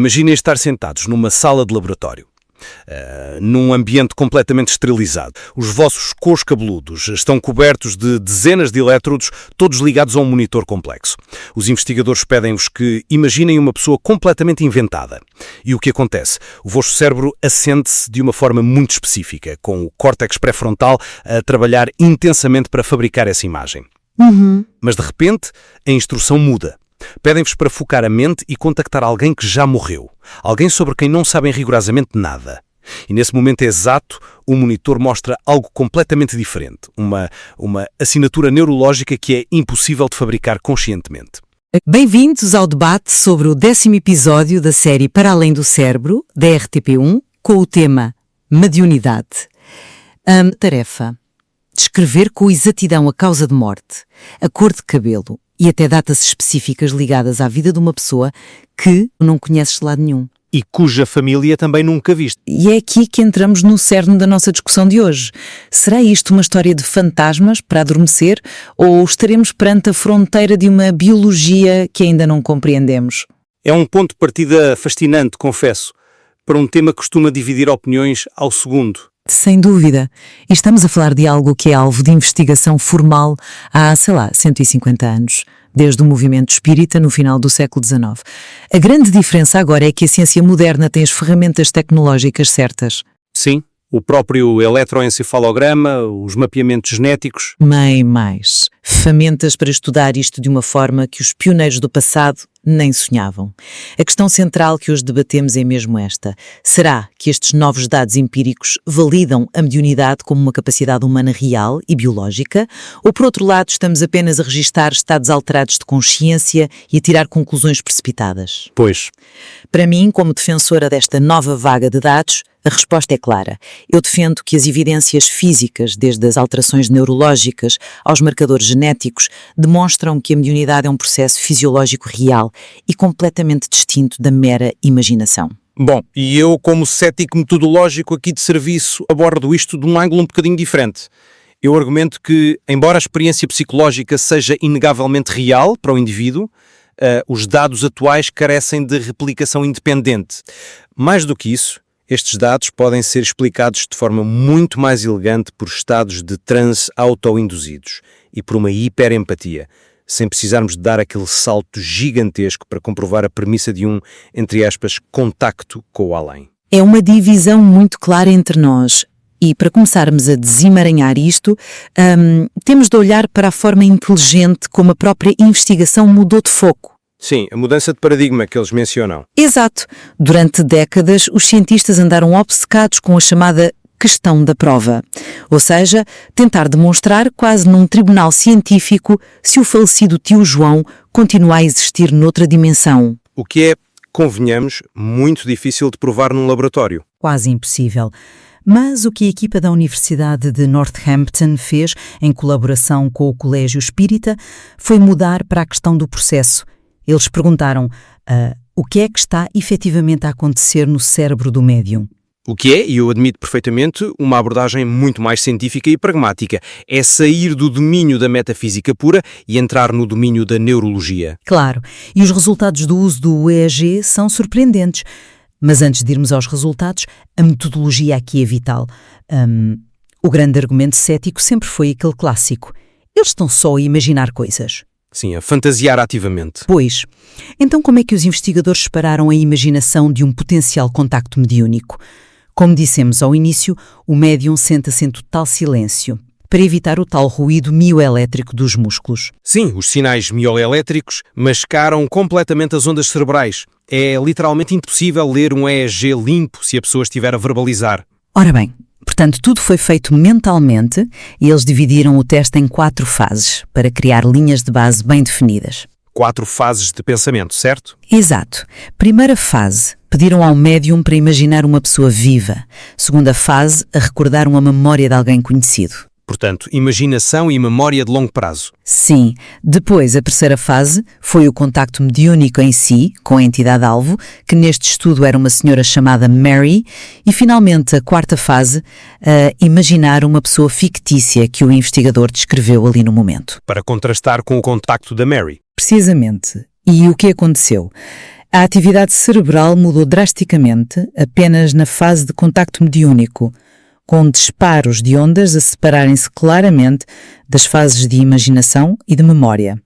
Imaginem estar sentados numa sala de laboratório. Num ambiente completamente esterilizado. Os vossos cores cabeludos estão cobertos de dezenas de elétrodos, todos ligados a um monitor complexo. Os investigadores pedem-vos que imaginem uma pessoa completamente inventada. E o que acontece? O vosso cérebro acende-se de uma forma muito específica, com o córtex pré-frontal a trabalhar intensamente para fabricar essa imagem. Mas de repente, a instrução muda. Pedem-vos para focar a mente e contactar alguém que já morreu. Alguém sobre quem não sabem rigorosamente nada. E nesse momento exato, o monitor mostra algo completamente diferente. Uma assinatura neurológica que é impossível de fabricar conscientemente. Bem-vindos ao debate sobre o 10º episódio da série Para Além do Cérebro, da RTP1, com o tema Mediunidade. Tarefa: descrever com exatidão a causa de morte, a cor de cabelo e até datas específicas ligadas à vida de uma pessoa que não conheces de lado nenhum. E cuja família também nunca viste. E é aqui que entramos no cerne da nossa discussão de hoje. Será isto uma história de fantasmas para adormecer ou estaremos perante a fronteira de uma biologia que ainda não compreendemos? É um ponto de partida fascinante, confesso, para um tema que costuma dividir opiniões ao segundo. Sem dúvida. E estamos a falar de algo que é alvo de investigação formal há, 150 anos, desde o movimento espírita no final do século XIX. A grande diferença agora é que a ciência moderna tem as ferramentas tecnológicas certas. Sim, o próprio eletroencefalograma, os mapeamentos genéticos. Mais. Ferramentas para estudar isto de uma forma que os pioneiros do passado nem sonhavam. A questão central que hoje debatemos é mesmo esta. Será que estes novos dados empíricos validam a mediunidade como uma capacidade humana real e biológica? Ou, por outro lado, estamos apenas a registar estados alterados de consciência e a tirar conclusões precipitadas? Pois. Para mim, como defensora desta nova vaga de dados, a resposta é clara. Eu defendo que as evidências físicas, desde as alterações neurológicas aos marcadores genéticos, demonstram que a mediunidade é um processo fisiológico real e completamente distinto da mera imaginação. Bom, e eu, como cético metodológico aqui de serviço, abordo isto de um ângulo um bocadinho diferente. Eu argumento que, embora a experiência psicológica seja inegavelmente real para o indivíduo, os dados atuais carecem de replicação independente. Mais do que isso, estes dados podem ser explicados de forma muito mais elegante por estados de transe auto-induzidos e por uma hiperempatia, sem precisarmos de dar aquele salto gigantesco para comprovar a premissa de um, entre aspas, contacto com o além. É uma divisão muito clara entre nós. E para começarmos a desemaranhar isto, temos de olhar para a forma inteligente como a própria investigação mudou de foco. Sim, a mudança de paradigma que eles mencionam. Exato. Durante décadas, os cientistas andaram obcecados com a chamada questão da prova. Ou seja, tentar demonstrar, quase num tribunal científico, se o falecido tio João continua a existir noutra dimensão. O que é, convenhamos, muito difícil de provar num laboratório. Quase impossível. Mas o que a equipa da Universidade de Northampton fez, em colaboração com o Colégio Espírita, foi mudar para a questão do processo. Eles perguntaram o que é que está efetivamente a acontecer no cérebro do médium. O que é, e eu admito perfeitamente, uma abordagem muito mais científica e pragmática. É sair do domínio da metafísica pura e entrar no domínio da neurologia. Claro, e os resultados do uso do EEG são surpreendentes. Mas antes de irmos aos resultados, a metodologia aqui é vital. O grande argumento cético sempre foi aquele clássico. Eles estão só a imaginar coisas. Sim, a fantasiar ativamente. Pois. Então como é que os investigadores separaram a imaginação de um potencial contacto mediúnico? Como dissemos ao início, o médium senta-se em total silêncio, para evitar o tal ruído mioelétrico dos músculos. Sim, os sinais mioelétricos mascaram completamente as ondas cerebrais. É literalmente impossível ler um EEG limpo se a pessoa estiver a verbalizar. Ora bem, portanto tudo foi feito mentalmente e eles dividiram o teste em 4 fases, para criar linhas de base bem definidas. 4 fases de pensamento, certo? Exato. Primeira fase, pediram ao médium para imaginar uma pessoa viva. Segunda fase, a recordar uma memória de alguém conhecido. Portanto, imaginação e memória de longo prazo. Sim. Depois, a terceira fase foi o contacto mediúnico em si, com a entidade-alvo, que neste estudo era uma senhora chamada Mary, e finalmente a quarta fase, imaginar uma pessoa fictícia que o investigador descreveu ali no momento. Para contrastar com o contacto da Mary. Precisamente. E o que aconteceu? A atividade cerebral mudou drasticamente apenas na fase de contacto mediúnico, com disparos de ondas a separarem-se claramente das fases de imaginação e de memória.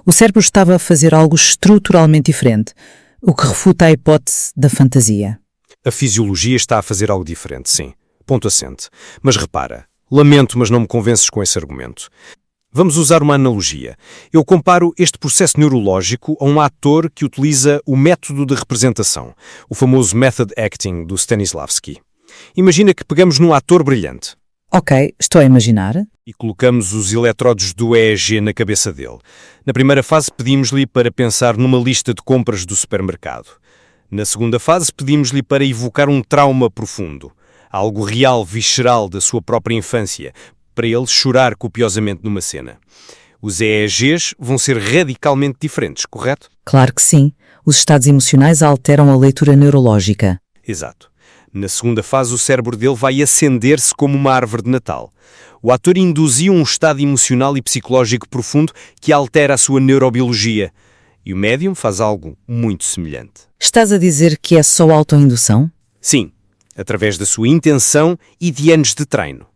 O cérebro estava a fazer algo estruturalmente diferente, o que refuta a hipótese da fantasia. A fisiologia está a fazer algo diferente, sim. Ponto assente. Mas repara, lamento, mas não me convences com esse argumento. Vamos usar uma analogia. Eu comparo este processo neurológico a um ator que utiliza o método de representação, o famoso method acting do Stanislavski. Imagina que pegamos num ator brilhante. Ok, estou a imaginar. E colocamos os elétrodos do EEG na cabeça dele. Na primeira fase pedimos-lhe para pensar numa lista de compras do supermercado. Na segunda fase pedimos-lhe para evocar um trauma profundo, algo real, visceral da sua própria infância, para ele chorar copiosamente numa cena. Os EEGs vão ser radicalmente diferentes, correto? Claro que sim. Os estados emocionais alteram a leitura neurológica. Exato. Na segunda fase, o cérebro dele vai acender-se como uma árvore de Natal. O ator induziu um estado emocional e psicológico profundo que altera a sua neurobiologia. E o médium faz algo muito semelhante. Estás a dizer que é só autoindução? Sim, através da sua intenção e de anos de treino.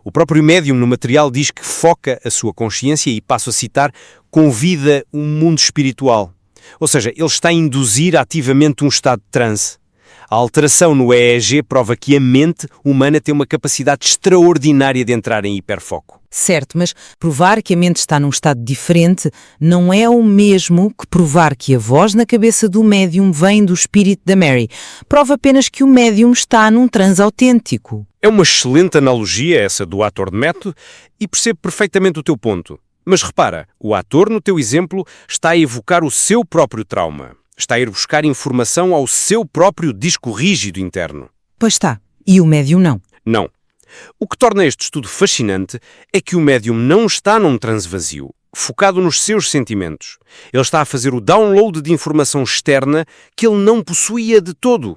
O próprio médium no material diz que foca a sua consciência e, passo a citar, convida um mundo espiritual. Ou seja, ele está a induzir ativamente um estado de transe. A alteração no EEG prova que a mente humana tem uma capacidade extraordinária de entrar em hiperfoco. Certo, mas provar que a mente está num estado diferente não é o mesmo que provar que a voz na cabeça do médium vem do espírito da Mary. Prova apenas que o médium está num transe autêntico. É uma excelente analogia essa do ator de método e percebo perfeitamente o teu ponto. Mas repara, o ator no teu exemplo está a evocar o seu próprio trauma. Está a ir buscar informação ao seu próprio disco rígido interno. Pois está. E o médium não. Não. O que torna este estudo fascinante é que o médium não está num transe vazio, focado nos seus sentimentos. Ele está a fazer o download de informação externa que ele não possuía de todo.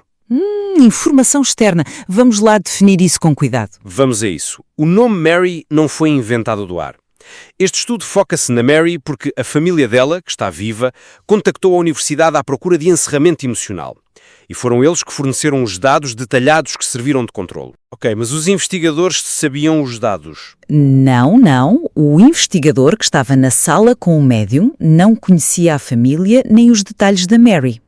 Informação externa. Vamos lá definir isso com cuidado. Vamos a isso. O nome Mary não foi inventado do ar. Este estudo foca-se na Mary porque a família dela, que está viva, contactou a universidade à procura de encerramento emocional. E foram eles que forneceram os dados detalhados que serviram de controlo. Ok, mas os investigadores sabiam os dados? Não. O investigador que estava na sala com o médium não conhecia a família nem os detalhes da Mary.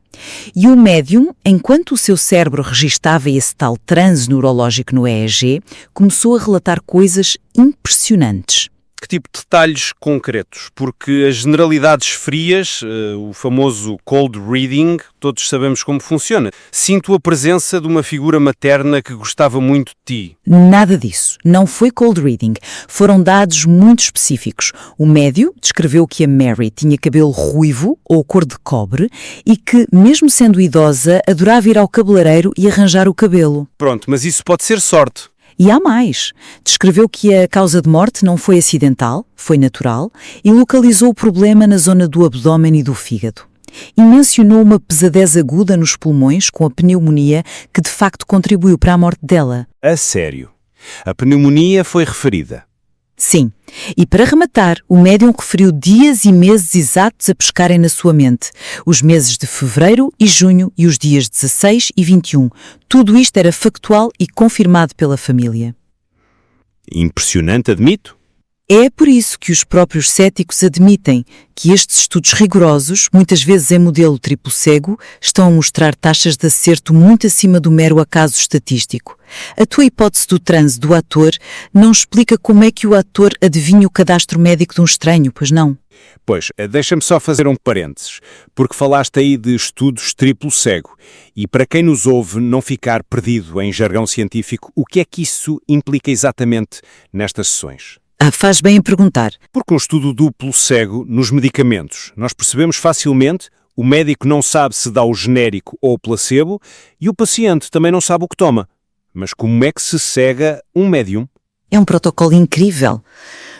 E o médium, enquanto o seu cérebro registava esse tal transe neurológico no EEG, começou a relatar coisas impressionantes. Que tipo de detalhes concretos? Porque as generalidades frias, o famoso cold reading, todos sabemos como funciona. Sinto a presença de uma figura materna que gostava muito de ti. Nada disso. Não foi cold reading. Foram dados muito específicos. O médium descreveu que a Mary tinha cabelo ruivo ou cor de cobre e que, mesmo sendo idosa, adorava ir ao cabeleireiro e arranjar o cabelo. Pronto, mas isso pode ser sorte. E há mais. Descreveu que a causa de morte não foi acidental, foi natural, e localizou o problema na zona do abdômen e do fígado. E mencionou uma pesadez aguda nos pulmões com a pneumonia que de facto contribuiu para a morte dela. A sério? A pneumonia foi referida? Sim. E para rematar, o médium referiu dias e meses exatos a pescarem na sua mente. Os meses de fevereiro e junho e os dias 16 e 21. Tudo isto era factual e confirmado pela família. Impressionante, admito. É por isso que os próprios céticos admitem que estes estudos rigorosos, muitas vezes em modelo triplo cego, estão a mostrar taxas de acerto muito acima do mero acaso estatístico. A tua hipótese do transe do ator não explica como é que o ator adivinha o cadastro médico de um estranho, pois não? Pois, deixa-me só fazer um parênteses, porque falaste aí de estudos triplo cego, e para quem nos ouve não ficar perdido em jargão científico, o que é que isso implica exatamente nestas sessões? Faz bem em perguntar. Porque um estudo duplo cego nos medicamentos, nós percebemos facilmente, o médico não sabe se dá o genérico ou o placebo e o paciente também não sabe o que toma. Mas como é que se cega um médium? É um protocolo incrível.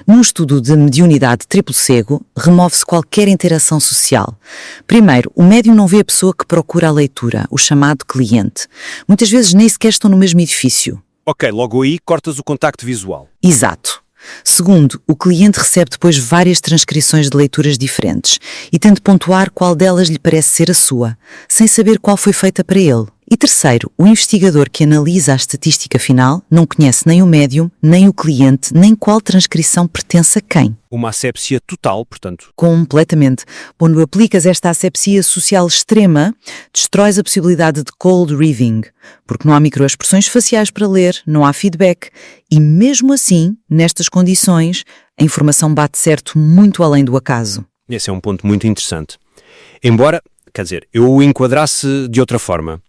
Num estudo de mediunidade triplo cego, remove-se qualquer interação social. Primeiro, o médium não vê a pessoa que procura a leitura, o chamado cliente. Muitas vezes nem sequer estão no mesmo edifício. Ok, logo aí cortas o contacto visual. Exato. Segundo, o cliente recebe depois várias transcrições de leituras diferentes e tem de pontuar qual delas lhe parece ser a sua, sem saber qual foi feita para ele. E terceiro, o investigador que analisa a estatística final não conhece nem o médium, nem o cliente, nem qual transcrição pertence a quem. Uma asepsia total, portanto. Completamente. Quando aplicas esta asepsia social extrema, destróis a possibilidade de cold reading, porque não há microexpressões faciais para ler, não há feedback, e mesmo assim, nestas condições, a informação bate certo muito além do acaso. Esse é um ponto muito interessante. Embora, eu o enquadrasse de outra forma.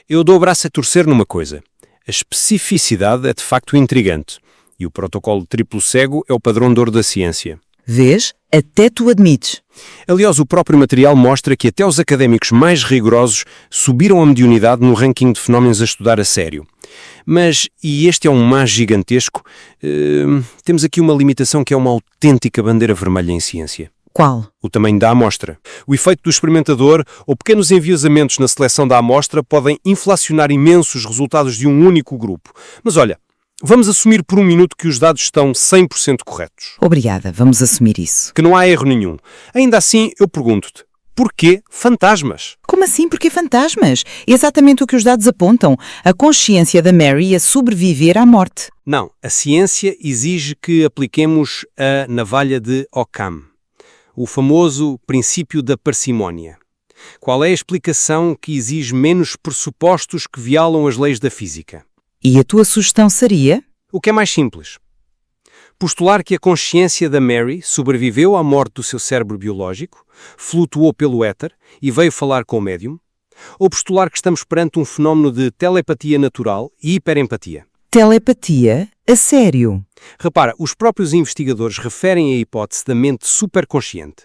Eu dou o braço a torcer numa coisa. A especificidade é de facto intrigante. E o protocolo triplo cego é o padrão de ouro da ciência. Vês? Até tu admites. Aliás, o próprio material mostra que até os académicos mais rigorosos subiram a mediunidade no ranking de fenómenos a estudar a sério. Mas, e este é um mas gigantesco, temos aqui uma limitação que é uma autêntica bandeira vermelha em ciência. Qual? O tamanho da amostra. O efeito do experimentador ou pequenos enviosamentos na seleção da amostra podem inflacionar imensos resultados de um único grupo. Mas olha, vamos assumir por um minuto que os dados estão 100% corretos. Obrigada, vamos assumir isso. Que não há erro nenhum. Ainda assim, eu pergunto-te, porquê fantasmas? Como assim? Porquê fantasmas? Exatamente o que os dados apontam. A consciência da Mary a sobreviver à morte. Não, a ciência exige que apliquemos a navalha de Occam. O famoso princípio da parcimónia. Qual é a explicação que exige menos pressupostos que violam as leis da física? E a tua sugestão seria? O que é mais simples. Postular que a consciência da Mary sobreviveu à morte do seu cérebro biológico, flutuou pelo éter e veio falar com o médium? Ou postular que estamos perante um fenómeno de telepatia natural e hiperempatia? Telepatia? A sério? Repara, os próprios investigadores referem a hipótese da mente superconsciente.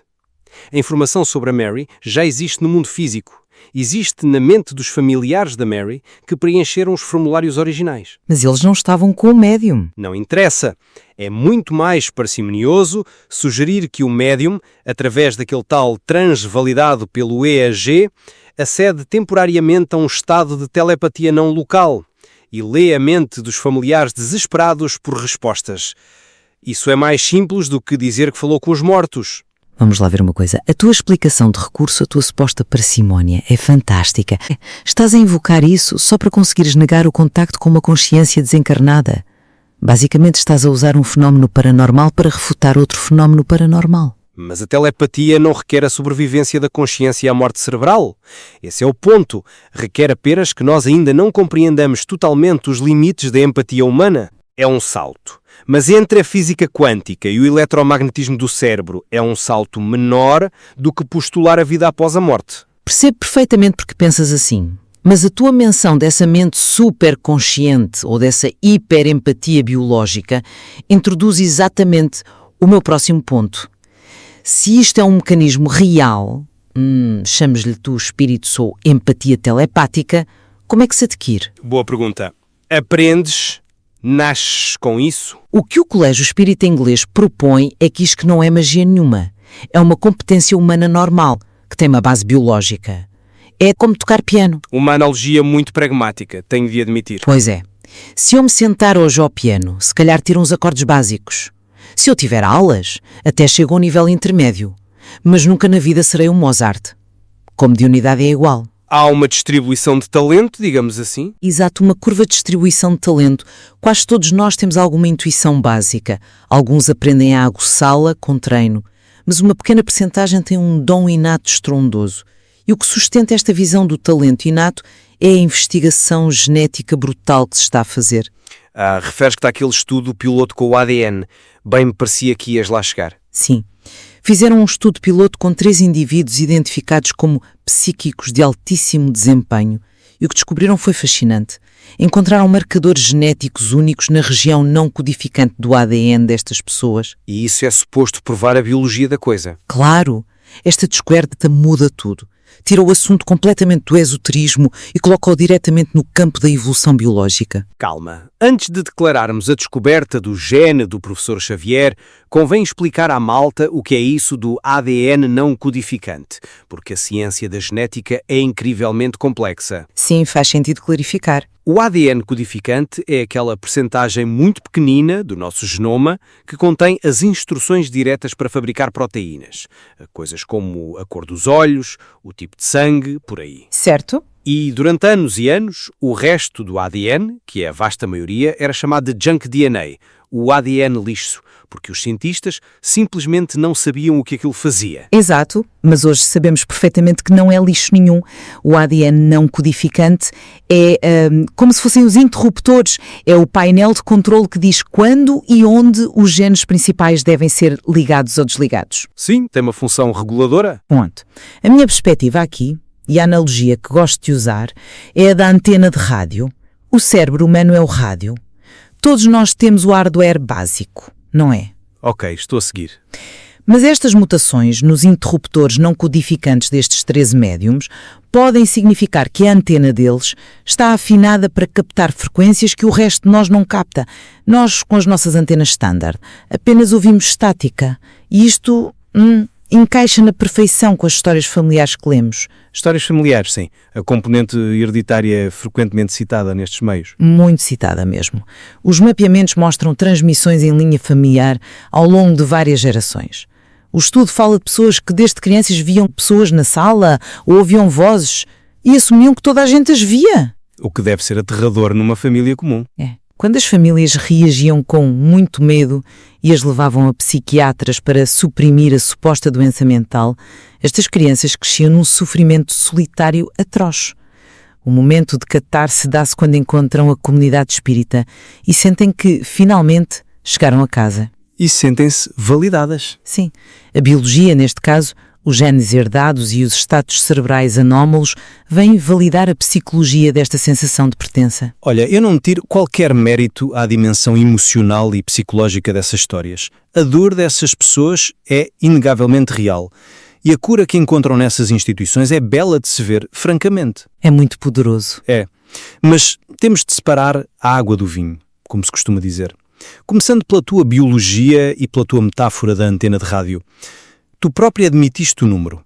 A informação sobre a Mary já existe no mundo físico. Existe na mente dos familiares da Mary que preencheram os formulários originais. Mas eles não estavam com o médium. Não interessa. É muito mais parcimonioso sugerir que o médium, através daquele tal transe validado pelo EEG, acede temporariamente a um estado de telepatia não local e lê a mente dos familiares desesperados por respostas. Isso é mais simples do que dizer que falou com os mortos. Vamos lá ver uma coisa. A tua explicação de recurso à tua suposta parcimónia é fantástica. Estás a invocar isso só para conseguires negar o contacto com uma consciência desencarnada. Basicamente estás a usar um fenómeno paranormal para refutar outro fenómeno paranormal. Mas a telepatia não requer a sobrevivência da consciência à morte cerebral. Esse é o ponto. Requer apenas que nós ainda não compreendamos totalmente os limites da empatia humana. É um salto. Mas entre a física quântica e o eletromagnetismo do cérebro é um salto menor do que postular a vida após a morte. Percebo perfeitamente porque pensas assim. Mas a tua menção dessa mente superconsciente ou dessa hiperempatia biológica introduz exatamente o meu próximo ponto. Se isto é um mecanismo real, chames-lhe tu espírito ou empatia telepática, como é que se adquire? Boa pergunta. Aprendes, nasces com isso? O que o Colégio Espírita Inglês propõe é que isto não é magia nenhuma. É uma competência humana normal, que tem uma base biológica. É como tocar piano. Uma analogia muito pragmática, tenho de admitir. Pois é. Se eu me sentar hoje ao piano, se calhar tiro uns acordes básicos. Se eu tiver aulas, até chego a um nível intermédio. Mas nunca na vida serei um Mozart. Como de unidade é igual. Há uma distribuição de talento, digamos assim? Exato, uma curva de distribuição de talento. Quase todos nós temos alguma intuição básica. Alguns aprendem a aguçá-la com treino. Mas uma pequena percentagem tem um dom inato estrondoso. E o que sustenta esta visão do talento inato é a investigação genética brutal que se está a fazer. Referes que está aquele estudo piloto com o ADN. Bem me parecia que ias lá chegar. Sim. Fizeram um estudo piloto com 3 indivíduos identificados como psíquicos de altíssimo desempenho. E o que descobriram foi fascinante. Encontraram marcadores genéticos únicos na região não codificante do ADN destas pessoas. E isso é suposto provar a biologia da coisa. Claro! Esta descoberta muda tudo. Tira o assunto completamente do esoterismo e coloca-o diretamente no campo da evolução biológica. Calma. Antes de declararmos a descoberta do gene do professor Xavier, convém explicar à malta o que é isso do ADN não codificante, porque a ciência da genética é incrivelmente complexa. Sim, faz sentido clarificar. O ADN codificante é aquela percentagem muito pequenina do nosso genoma que contém as instruções diretas para fabricar proteínas. Coisas como a cor dos olhos, o tipo de sangue, por aí. Certo? E durante anos e anos, o resto do ADN, que é a vasta maioria, era chamado de junk DNA, o ADN lixo, porque os cientistas simplesmente não sabiam o que aquilo fazia. Exato, mas hoje sabemos perfeitamente que não é lixo nenhum. O ADN não codificante é como se fossem os interruptores, é o painel de controle que diz quando e onde os genes principais devem ser ligados ou desligados. Sim, tem uma função reguladora. Ponto. A minha perspectiva aqui, e a analogia que gosto de usar, é a da antena de rádio. O cérebro humano é o rádio. Todos nós temos o hardware básico, não é? Ok, estou a seguir. Mas estas mutações nos interruptores não codificantes destes 13 médiums podem significar que a antena deles está afinada para captar frequências que o resto de nós não capta. Nós, com as nossas antenas standard, apenas ouvimos estática. E isto encaixa na perfeição com as histórias familiares que lemos. Histórias familiares, sim. A componente hereditária é frequentemente citada nestes meios. Muito citada mesmo. Os mapeamentos mostram transmissões em linha familiar ao longo de várias gerações. O estudo fala de pessoas que desde crianças viam pessoas na sala ou ouviam vozes e assumiam que toda a gente as via. O que deve ser aterrador numa família comum. Quando as famílias reagiam com muito medo e as levavam a psiquiatras para suprimir a suposta doença mental, estas crianças cresciam num sofrimento solitário atroz. O momento de catarse dá-se quando encontram a comunidade espírita e sentem que, finalmente, chegaram a casa. E sentem-se validadas. Sim, a biologia, neste caso, os genes herdados e os estados cerebrais anómalos vêm validar a psicologia desta sensação de pertença. Olha, eu não tiro qualquer mérito à dimensão emocional e psicológica dessas histórias. A dor dessas pessoas é inegavelmente real. E a cura que encontram nessas instituições é bela de se ver, francamente. É muito poderoso. É, mas temos de separar a água do vinho, como se costuma dizer. Começando pela tua biologia e pela tua metáfora da antena de rádio. Tu própria admitiste o número.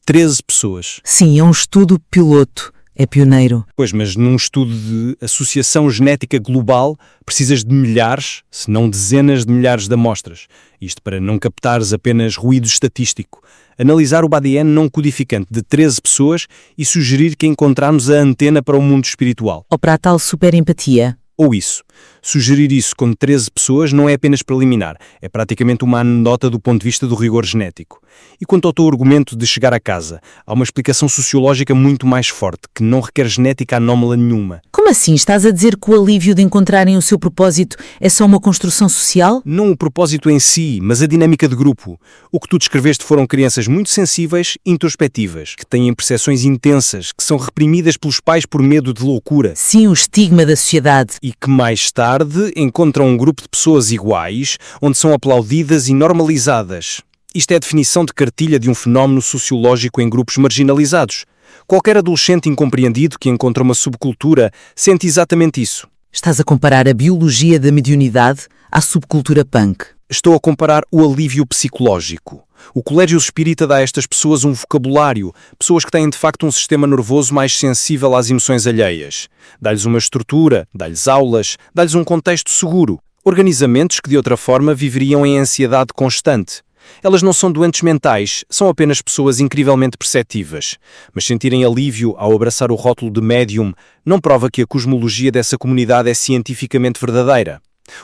13 pessoas. Sim, é um estudo piloto. É pioneiro. Pois, mas num estudo de associação genética global, precisas de milhares, se não dezenas de milhares de amostras. Isto para não captares apenas ruído estatístico. Analisar o ADN não codificante de 13 pessoas e sugerir que encontrarmos a antena para o mundo espiritual. Ou para a tal superempatia. Ou isso. Sugerir isso com 13 pessoas não é apenas preliminar, é praticamente uma anedota do ponto de vista do rigor genético. E quanto ao teu argumento de chegar a casa, há uma explicação sociológica muito mais forte, que não requer genética anómala nenhuma. Como assim? Estás a dizer que o alívio de encontrarem o seu propósito é só uma construção social? Não o propósito em si, mas a dinâmica de grupo. O que tu descreveste foram crianças muito sensíveis, introspectivas, que têm percepções intensas, que são reprimidas pelos pais por medo de loucura. Sim, o estigma da sociedade. E que mais tarde encontram um grupo de pessoas iguais, onde são aplaudidas e normalizadas. Isto é a definição de cartilha de um fenómeno sociológico em grupos marginalizados. Qualquer adolescente incompreendido que encontra uma subcultura sente exatamente isso. Estás a comparar a biologia da mediunidade à subcultura punk. Estou a comparar o alívio psicológico. O Colégio Espírita dá a estas pessoas um vocabulário, pessoas que têm de facto um sistema nervoso mais sensível às emoções alheias. Dá-lhes uma estrutura, dá-lhes aulas, dá-lhes um contexto seguro. Organizamentos que de outra forma viveriam em ansiedade constante. Elas não são doentes mentais, são apenas pessoas incrivelmente perceptivas. Mas sentirem alívio ao abraçar o rótulo de médium não prova que a cosmologia dessa comunidade é cientificamente verdadeira.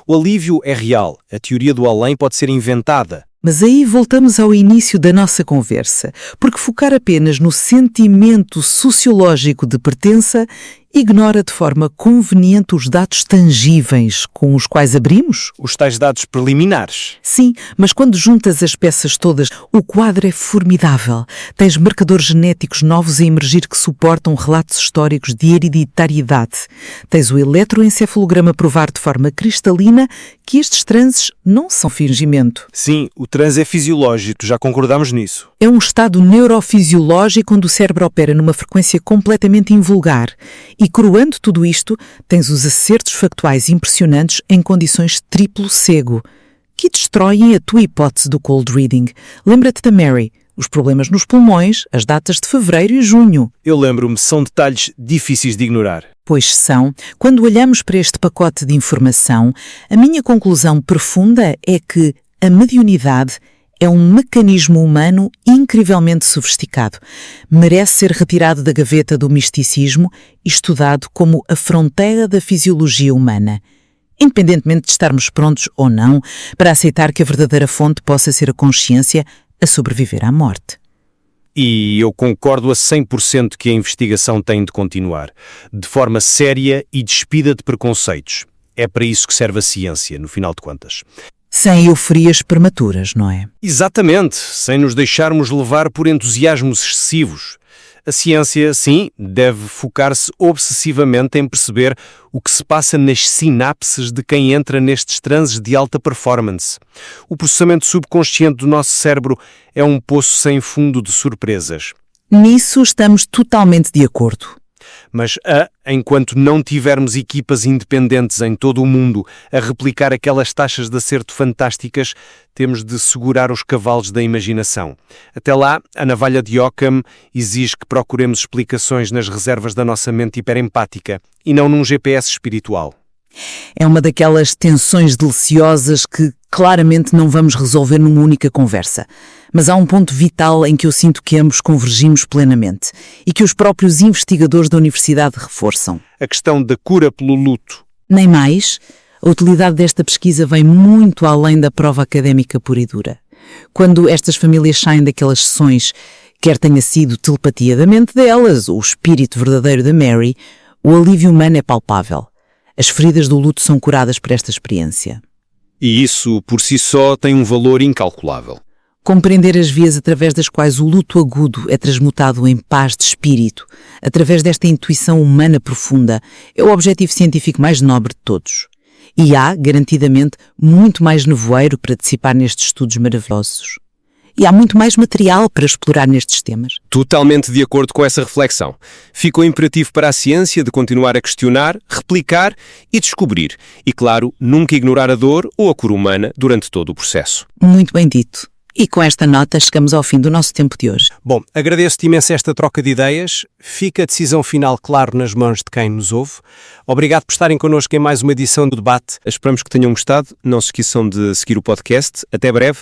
O alívio é real, a teoria do além pode ser inventada. Mas aí voltamos ao início da nossa conversa, porque focar apenas no sentimento sociológico de pertença Ignora de forma conveniente os dados tangíveis com os quais abrimos? Os tais dados preliminares. Sim, mas quando juntas as peças todas, o quadro é formidável. Tens marcadores genéticos novos a emergir que suportam relatos históricos de hereditariedade. Tens o eletroencefalograma a provar de forma cristalina que estes transes não são fingimento. Sim, o transe é fisiológico, já concordamos nisso. É um estado neurofisiológico onde o cérebro opera numa frequência completamente invulgar. E, coroando tudo isto, tens os acertos factuais impressionantes em condições triplo cego, que destroem a tua hipótese do cold reading. Lembra-te da Mary, os problemas nos pulmões, as datas de fevereiro e junho. Eu lembro-me, são detalhes difíceis de ignorar. Pois são. Quando olhamos para este pacote de informação, a minha conclusão profunda é que a mediunidade é um mecanismo humano incrivelmente sofisticado. Merece ser retirado da gaveta do misticismo e estudado como a fronteira da fisiologia humana, independentemente de estarmos prontos ou não para aceitar que a verdadeira fonte possa ser a consciência a sobreviver à morte. E eu concordo a 100% que a investigação tem de continuar, de forma séria e despida de preconceitos. É para isso que serve a ciência, no final de contas. Sem euforias prematuras, não é? Exatamente, sem nos deixarmos levar por entusiasmos excessivos. A ciência, sim, deve focar-se obsessivamente em perceber o que se passa nas sinapses de quem entra nestes transes de alta performance. O processamento subconsciente do nosso cérebro é um poço sem fundo de surpresas. Nisso estamos totalmente de acordo. Mas, enquanto não tivermos equipas independentes em todo o mundo a replicar aquelas taxas de acerto fantásticas, temos de segurar os cavalos da imaginação. Até lá, a navalha de Occam exige que procuremos explicações nas reservas da nossa mente hiperempática e não num GPS espiritual. É uma daquelas tensões deliciosas que claramente não vamos resolver numa única conversa. Mas há um ponto vital em que eu sinto que ambos convergimos plenamente e que os próprios investigadores da universidade reforçam. A questão da cura pelo luto. Nem mais, a utilidade desta pesquisa vem muito além da prova académica pura e dura. Quando estas famílias saem daquelas sessões, quer tenha sido telepatia da mente delas, ou o espírito verdadeiro da Mary, o alívio humano é palpável. As feridas do luto são curadas por esta experiência. E isso, por si só, tem um valor incalculável. Compreender as vias através das quais o luto agudo é transmutado em paz de espírito, através desta intuição humana profunda, é o objetivo científico mais nobre de todos. E há, garantidamente, muito mais nevoeiro para dissipar nestes estudos maravilhosos. E há muito mais material para explorar nestes temas. Totalmente de acordo com essa reflexão. Fica o imperativo para a ciência de continuar a questionar, replicar e descobrir. E, claro, nunca ignorar a dor ou a cura humana durante todo o processo. Muito bem dito. E com esta nota chegamos ao fim do nosso tempo de hoje. Bom, agradeço-te imenso esta troca de ideias. Fica a decisão final, claro, nas mãos de quem nos ouve. Obrigado por estarem connosco em mais uma edição do Debate. Esperamos que tenham gostado. Não se esqueçam de seguir o podcast. Até breve.